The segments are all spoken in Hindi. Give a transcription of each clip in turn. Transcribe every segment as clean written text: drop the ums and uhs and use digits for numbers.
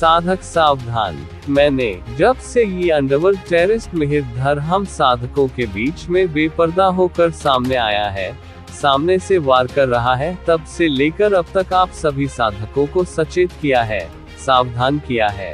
साधक सावधान। मैंने जब से ये अंडरवर्ल्ड टेररिस्ट मिहिरधर हम साधकों के बीच में बेपर्दा होकर सामने आया है, सामने से वार कर रहा है, तब से लेकर अब तक आप सभी साधकों को सचेत किया है, सावधान किया है।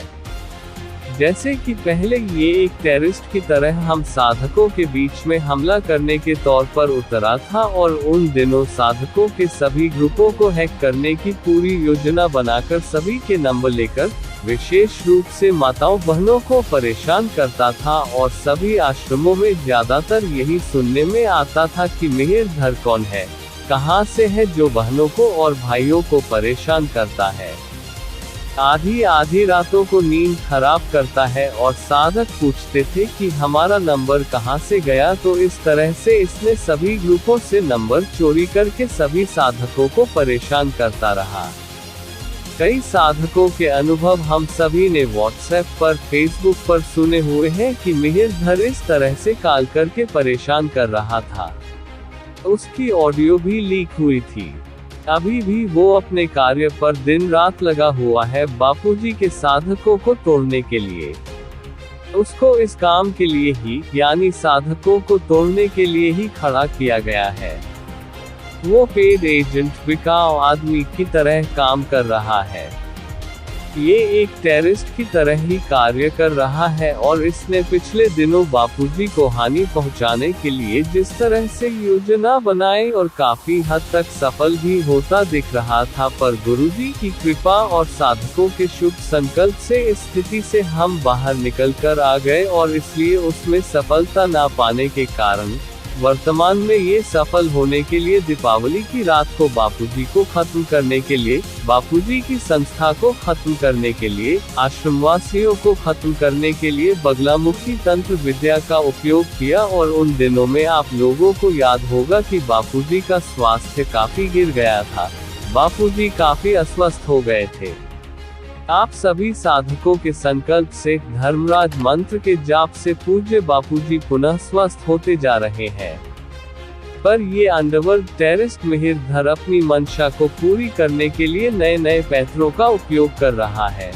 जैसे कि पहले ये एक टेररिस्ट की तरह हम साधकों के बीच में हमला करने के तौर पर उतरा था और उन दिनों साधकों के सभी ग्रुपों को हैक करने की पूरी योजना बनाकर सभी के नंबर लेकर विशेष रूप से माताओं बहनों को परेशान करता था और सभी आश्रमों में ज्यादातर यही सुनने में आता था कि मिहिरधर कौन है, कहां से है, जो बहनों को और भाइयों को परेशान करता है, आधी आधी रातों को नींद खराब करता है। और साधक पूछते थे कि हमारा नंबर कहां से गया, तो इस तरह से इसने सभी ग्रुपों से नंबर चोरी करके सभी साधकों को परेशान करता रहा। कई साधकों के अनुभव हम सभी ने व्हाट्सएप पर, फेसबुक पर सुने हुए हैं कि मिहिरधर इस तरह से कॉल करके परेशान कर रहा था। उसकी ऑडियो भी लीक हुई थी। अभी भी वो अपने कार्य पर दिन रात लगा हुआ है, बापूजी के साधकों को तोड़ने के लिए। उसको इस काम के लिए ही, यानी साधकों को तोड़ने के लिए ही खड़ा किया गया है। वो पेड एजेंट, बिकाऊ आदमी की तरह काम कर रहा है। ये एक टेररिस्ट की तरह ही कार्य कर रहा है और इसने पिछले दिनों बापूजी को हानि पहुंचाने के लिए जिस तरह से योजना बनाई और काफी हद तक सफल भी होता दिख रहा था, पर गुरुजी की कृपा और साधकों के शुभ संकल्प से इस स्थिति से हम बाहर निकल कर आ गए और इसलिए उसमें सफलता ना पाने के कारण वर्तमान में ये सफल होने के लिए दीपावली की रात को बापूजी को खत्म करने के लिए, बापूजी की संस्था को खत्म करने के लिए, आश्रमवासियों को खत्म करने के लिए बगलामुखी तंत्र विद्या का उपयोग किया। और उन दिनों में आप लोगों को याद होगा कि बापूजी का स्वास्थ्य काफी गिर गया था, बापूजी काफी अस्वस्थ हो गए थे। आप सभी साधकों के संकल्प से, धर्मराज मंत्र के जाप से पूज्य बापूजी पुनः स्वस्थ होते जा रहे हैं। पर ये अंडरवर्ल्ड टेररिस्ट मिहिरधर अपनी मंशा को पूरी करने के लिए नए नए पैथरों का उपयोग कर रहा है।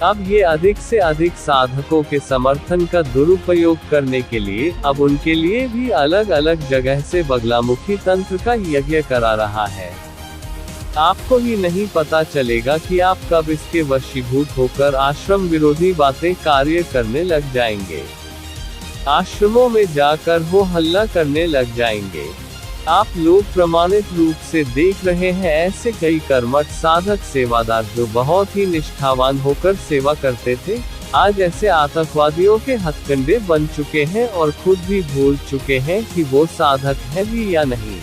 अब ये अधिक से अधिक साधकों के समर्थन का दुरुपयोग करने के लिए अब उनके लिए भी अलग अलग जगह से बगलामुखी तंत्र का यज्ञ करा रहा है। आपको ही नहीं पता चलेगा कि आप कब इसके वशीभूत होकर आश्रम विरोधी बातें कार्य करने लग जाएंगे, आश्रमों में जाकर हो हल्ला करने लग जाएंगे। आप लोग प्रमाणित रूप से देख रहे हैं ऐसे कई कर्मठ साधक सेवादार जो बहुत ही निष्ठावान होकर सेवा करते थे, आज ऐसे आतंकवादियों के हथकंडे बन चुके हैं और खुद भी भूल चुके हैं कि वो साधक है भी या नहीं।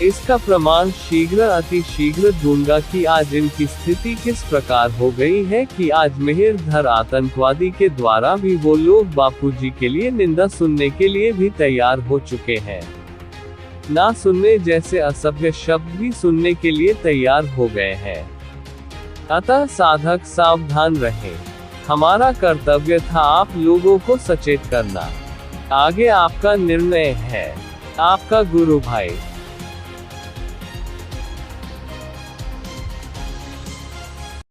इसका प्रमाण शीघ्र अति शीघ्र दूंगा कि आज इनकी स्थिति किस प्रकार हो गई है कि आज मिहिरधर आतंकवादी के द्वारा भी वो लोग बापूजी के लिए निंदा सुनने के लिए भी तैयार हो चुके हैं, ना सुनने जैसे असभ्य शब्द भी सुनने के लिए तैयार हो गए हैं। अतः साधक सावधान रहें। हमारा कर्तव्य था आप लोगों को सचेत करना। आगे आपका निर्णय है। आपका गुरु भाई।